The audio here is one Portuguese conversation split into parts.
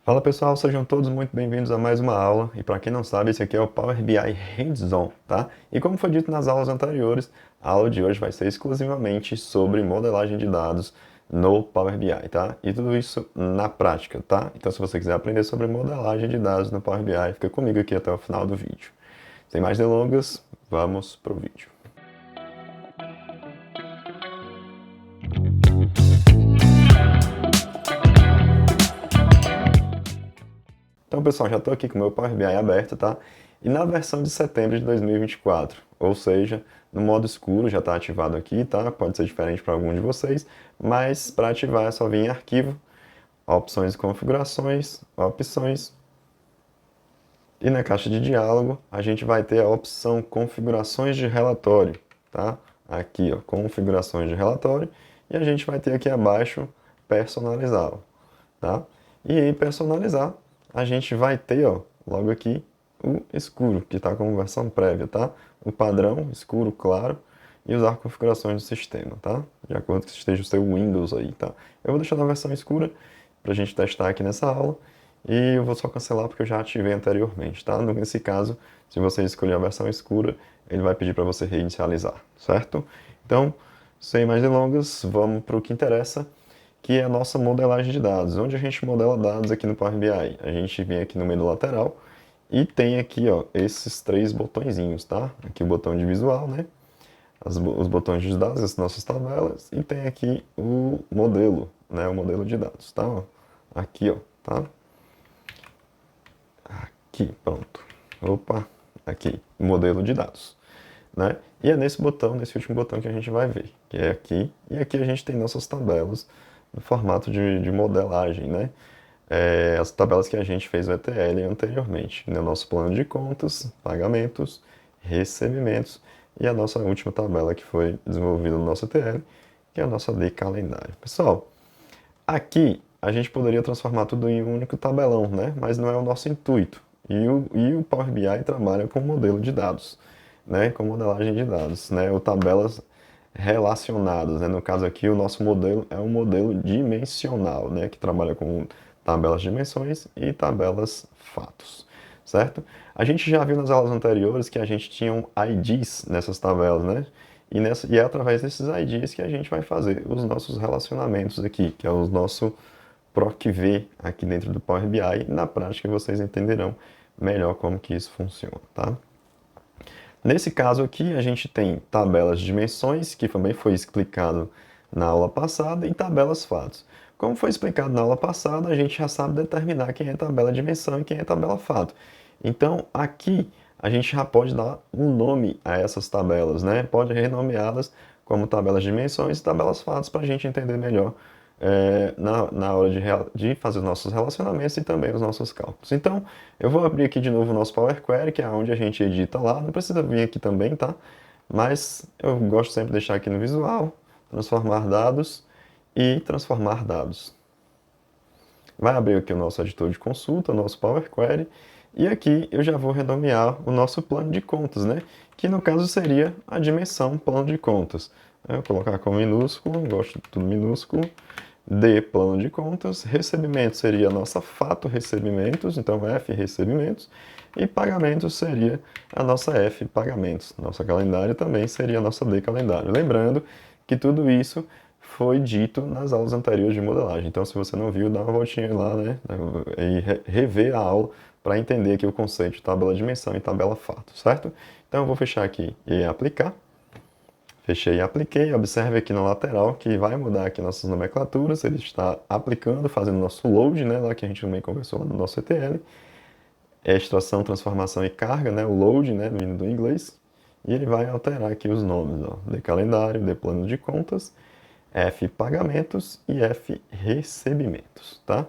Fala pessoal, sejam todos muito bem-vindos a mais uma aula. E para quem não sabe, esse aqui é o Power BI Hands-On, tá? E como foi dito nas aulas anteriores, a aula de hoje vai ser exclusivamente sobre modelagem de dados no Power BI, tá? E tudo isso na prática, tá? Então se você quiser aprender sobre modelagem de dados no Power BI, fica comigo aqui até o final do vídeo. Sem mais delongas, vamos pro vídeo. Então, pessoal, já estou aqui com o meu Power BI aberto, tá? E na versão de setembro de 2024, ou seja, no modo escuro, já está ativado aqui, tá? Pode ser diferente para algum de vocês, mas para ativar é só vir em Arquivo, Opções e Configurações, Opções, e na caixa de diálogo a gente vai ter a opção Configurações de Relatório, tá? Aqui, ó, Configurações de Relatório, e a gente vai ter aqui abaixo Personalizá-lo, tá? E em Personalizar, a gente vai ter, ó, logo aqui, o escuro, que está como versão prévia, tá? O padrão, escuro, claro, e usar configurações do sistema, tá? De acordo com que esteja o seu Windows aí, tá? Eu vou deixar na versão escura para a gente testar aqui nessa aula, e eu vou só cancelar porque eu já ativei anteriormente, tá? Nesse caso, se você escolher a versão escura, ele vai pedir para você reinicializar, certo? Então, sem mais delongas, vamos para o que interessa, que é a nossa modelagem de dados. Onde a gente modela dados aqui no Power BI? A gente vem aqui no menu lateral e tem aqui, ó, esses três botõezinhos, tá? Aqui o botão de visual, né? Os botões de dados, as nossas tabelas, e tem aqui o modelo, né? O modelo de dados, tá? Ó, aqui, ó, tá? Aqui, pronto. Opa, aqui, modelo de dados, né? E é nesse botão, nesse último botão que a gente vai ver, que é aqui, e aqui a gente tem nossas tabelas no formato de modelagem, né? As tabelas que a gente fez o ETL anteriormente, no nosso plano de contas, pagamentos, recebimentos, e a nossa última tabela que foi desenvolvida no nosso ETL, que é a nossa de calendário. Pessoal, aqui a gente poderia transformar tudo em um único tabelão, né? Mas não é o nosso intuito. E o Power BI trabalha com modelo de dados, né? Com modelagem de dados, né? Ou tabelas relacionadas, né? No caso aqui, o nosso modelo é um modelo dimensional, né? Que trabalha com tabelas de dimensões e tabelas fatos, certo? A gente já viu nas aulas anteriores que a gente tinha IDs nessas tabelas, né? E é através desses IDs que a gente vai fazer os nossos relacionamentos aqui, que é o nosso PROC-V aqui dentro do Power BI. E na prática vocês entenderão melhor como que isso funciona, tá? Nesse caso aqui, a gente tem tabelas de dimensões, que também foi explicado na aula passada, e tabelas fatos. Como foi explicado na aula passada, a gente já sabe determinar quem é tabela de dimensão e quem é tabela fato. Então, aqui, a gente já pode dar um nome a essas tabelas, né? Pode renomeá-las como tabelas de dimensões e tabelas fatos para a gente entender melhor na hora de fazer os nossos relacionamentos e também os nossos cálculos. Então, eu vou abrir aqui de novo o nosso Power Query, que é onde a gente edita lá. Não precisa vir aqui também, tá? Mas eu gosto sempre de deixar aqui no visual, transformar dados e transformar dados. Vai abrir aqui o nosso editor de consulta, o nosso Power Query, e aqui eu já vou renomear o nosso plano de contas, né? Que no caso seria a dimensão plano de contas. Eu vou colocar com minúsculo, gosto de tudo minúsculo. D, plano de contas. Recebimento seria a nossa fato recebimentos, então F, recebimentos. E pagamentos seria a nossa F, pagamentos. Nossa calendário também seria a nossa D, calendário. Lembrando que tudo isso foi dito nas aulas anteriores de modelagem. Então, se você não viu, dá uma voltinha lá, né? E rever a aula para entender aqui o conceito de tabela de dimensão e tabela fato, certo? Então, eu vou fechar aqui e aplicar. Fechei e apliquei. Observe aqui na lateral que vai mudar aqui nossas nomenclaturas. Ele está aplicando, fazendo nosso load, né? Lá que a gente também conversou lá no nosso ETL. Extração, transformação e carga, né? O load, né? Vindo do inglês. E ele vai alterar aqui os nomes, ó. De calendário, de plano de contas, F pagamentos e F recebimentos, tá?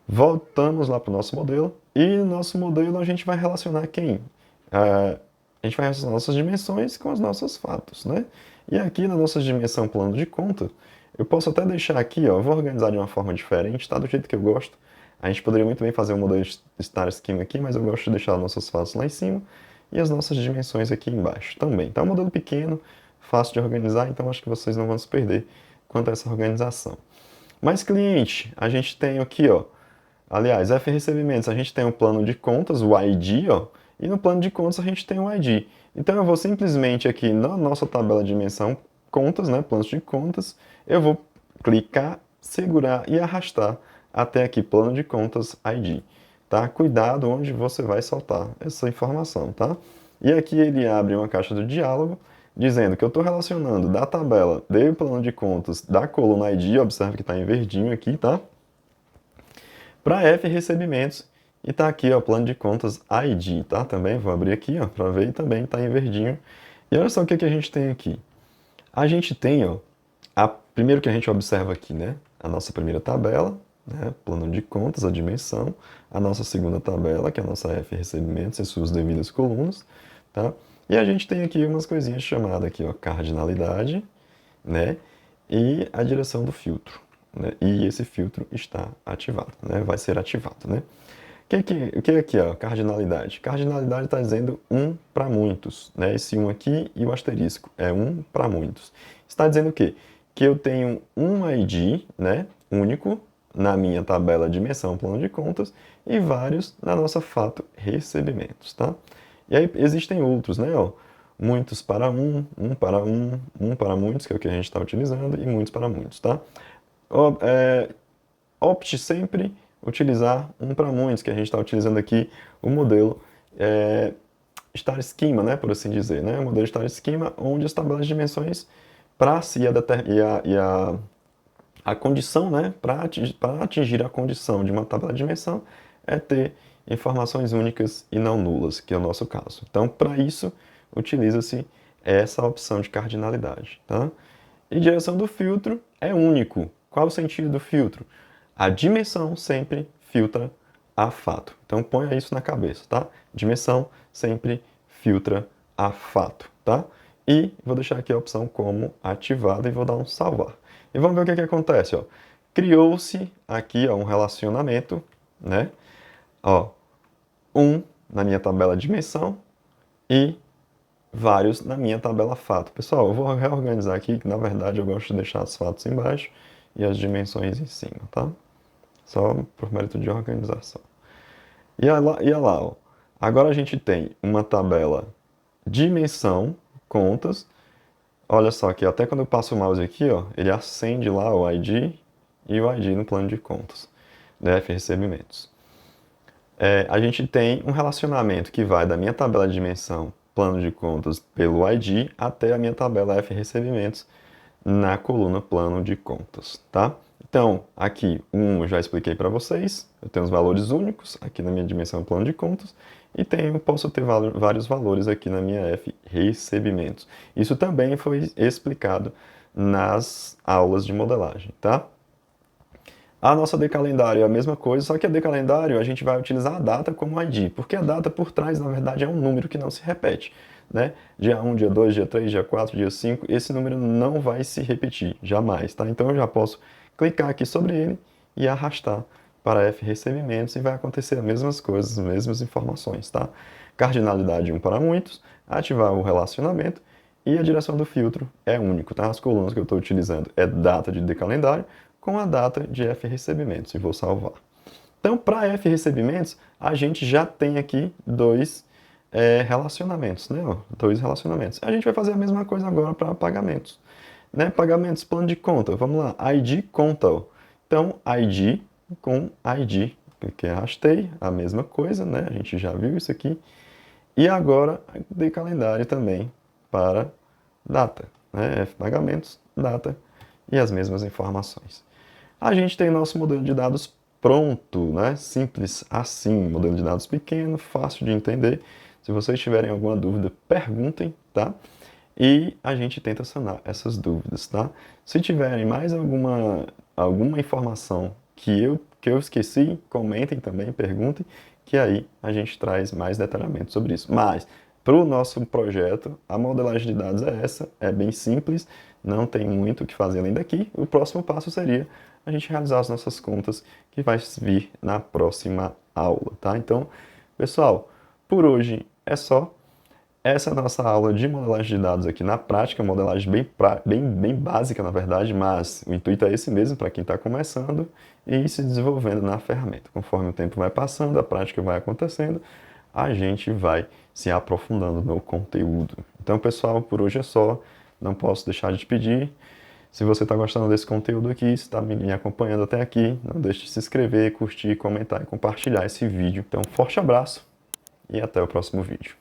Voltamos lá para o nosso modelo. E no nosso modelo a gente vai relacionar quem? A gente vai relacionar nossas dimensões com as nossas fatos, né? E aqui na nossa dimensão plano de conta, eu posso até deixar aqui, ó, eu vou organizar de uma forma diferente, tá? Do jeito que eu gosto. A gente poderia muito bem fazer um modelo de Star Schema aqui, mas eu gosto de deixar nossas fatos lá em cima e as nossas dimensões aqui embaixo também. Tá um modelo pequeno, fácil de organizar, então acho que vocês não vão se perder quanto a essa organização. Mas cliente, a gente tem aqui, ó, Aliás, F recebimentos, a gente tem o plano de contas, o ID, ó, e no plano de contas a gente tem o ID. Então eu vou simplesmente aqui na nossa tabela de dimensão contas, né, planos de contas, eu vou clicar, segurar e arrastar até aqui plano de contas ID, tá? Cuidado onde você vai soltar essa informação, tá? E aqui ele abre uma caixa do diálogo dizendo que eu estou relacionando da tabela do plano de contas da coluna ID, observe que está em verdinho aqui, tá? Para F recebimentos e tá aqui, ó, plano de contas ID, tá? Também vou abrir aqui, ó, para ver e também tá em verdinho. E olha só o que que a gente tem aqui. A gente tem, ó, primeiro que a gente observa aqui, né? A nossa primeira tabela, né? Plano de contas, a dimensão. A nossa segunda tabela, que é a nossa F recebimentos e suas devidas colunas, tá? E a gente tem aqui umas coisinhas chamadas aqui, ó, cardinalidade, né? E a direção do filtro, né? E esse filtro está ativado, né? Vai ser ativado, né? O que é aqui, ó, cardinalidade? Cardinalidade está dizendo um para muitos, né? Esse um aqui e o asterisco é um para muitos. Está dizendo o quê? Que eu tenho um ID, né, único na minha tabela dimensão plano de contas e vários na nossa fato recebimentos, tá? E aí existem outros, né, ó, muitos para um para um para muitos, que é o que a gente está utilizando, e muitos para muitos, tá? Opte sempre utilizar um para muitos, que a gente está utilizando aqui o modelo Star Schema, né, por assim dizer, né? O modelo Star Schema, onde as tabelas de dimensões para si a condição, né, para atingir a condição de uma tabela de dimensão é ter informações únicas e não nulas, que é o nosso caso. Então, para isso, utiliza-se essa opção de cardinalidade, tá? E direção do filtro é único. Qual o sentido do filtro? A dimensão sempre filtra a fato. Então ponha isso na cabeça, tá? Dimensão sempre filtra a fato, tá? E vou deixar aqui a opção como ativada e vou dar um salvar. E vamos ver o que acontece, ó. Criou-se aqui, ó, um relacionamento, né? Ó, na minha tabela dimensão e vários na minha tabela fato. Pessoal, eu vou reorganizar aqui, que na verdade eu gosto de deixar os fatos embaixo e as dimensões em cima, tá? Só por mérito de organização. E olha lá, ó. Agora a gente tem uma tabela dimensão, contas. Olha só aqui, até quando eu passo o mouse aqui, ó, ele acende lá o ID e o ID no plano de contas, DF recebimentos. A gente tem um relacionamento que vai da minha tabela de dimensão, plano de contas, pelo ID, até a minha tabela F recebimentos na coluna plano de contas, tá? Então, aqui, eu já expliquei para vocês, eu tenho os valores únicos aqui na minha dimensão plano de contas e posso ter vários valores aqui na minha F recebimentos. Isso também foi explicado nas aulas de modelagem, tá? A nossa decalendário é a mesma coisa, só que a decalendário a gente vai utilizar a data como ID, porque a data por trás, na verdade, é um número que não se repete, né? Dia 1, dia 2, dia 3, dia 4, dia 5, esse número não vai se repetir, jamais, tá? Então eu já posso clicar aqui sobre ele e arrastar para F recebimentos e vai acontecer as mesmas coisas, as mesmas informações, tá? Cardinalidade 1 para muitos, ativar o relacionamento e a direção do filtro é único, tá? As colunas que eu estou utilizando é data de decalendário, com a data de F recebimentos e vou salvar. Então, para F recebimentos, a gente já tem aqui dois relacionamentos, né? Dois relacionamentos. A gente vai fazer a mesma coisa agora para pagamentos. Né? Pagamentos, plano de conta. Vamos lá, ID conta. Ó. Então, ID com ID. Cliquei, arrastei, a mesma coisa, né? A gente já viu isso aqui. E agora, de calendário também para data. Né? F pagamentos, data e as mesmas informações. A gente tem nosso modelo de dados pronto, né? Simples assim, modelo de dados pequeno, fácil de entender. Se vocês tiverem alguma dúvida, perguntem, tá? E a gente tenta sanar essas dúvidas, tá? Se tiverem mais alguma informação que eu esqueci, comentem também, perguntem, que aí a gente traz mais detalhamento sobre isso. Mas, para o nosso projeto, a modelagem de dados é essa, é bem simples, não tem muito o que fazer além daqui. O próximo passo seria a gente realizar as nossas contas, que vai vir na próxima aula, tá? Então, pessoal, por hoje é só. Essa é a nossa aula de modelagem de dados aqui na prática, modelagem bem básica, na verdade, mas o intuito é esse mesmo para quem está começando e se desenvolvendo na ferramenta. Conforme o tempo vai passando, a prática vai acontecendo, a gente vai se aprofundando no conteúdo. Então, pessoal, por hoje é só. Não posso deixar de te pedir. Se você está gostando desse conteúdo aqui, se está me acompanhando até aqui, não deixe de se inscrever, curtir, comentar e compartilhar esse vídeo. Então, um forte abraço e até o próximo vídeo.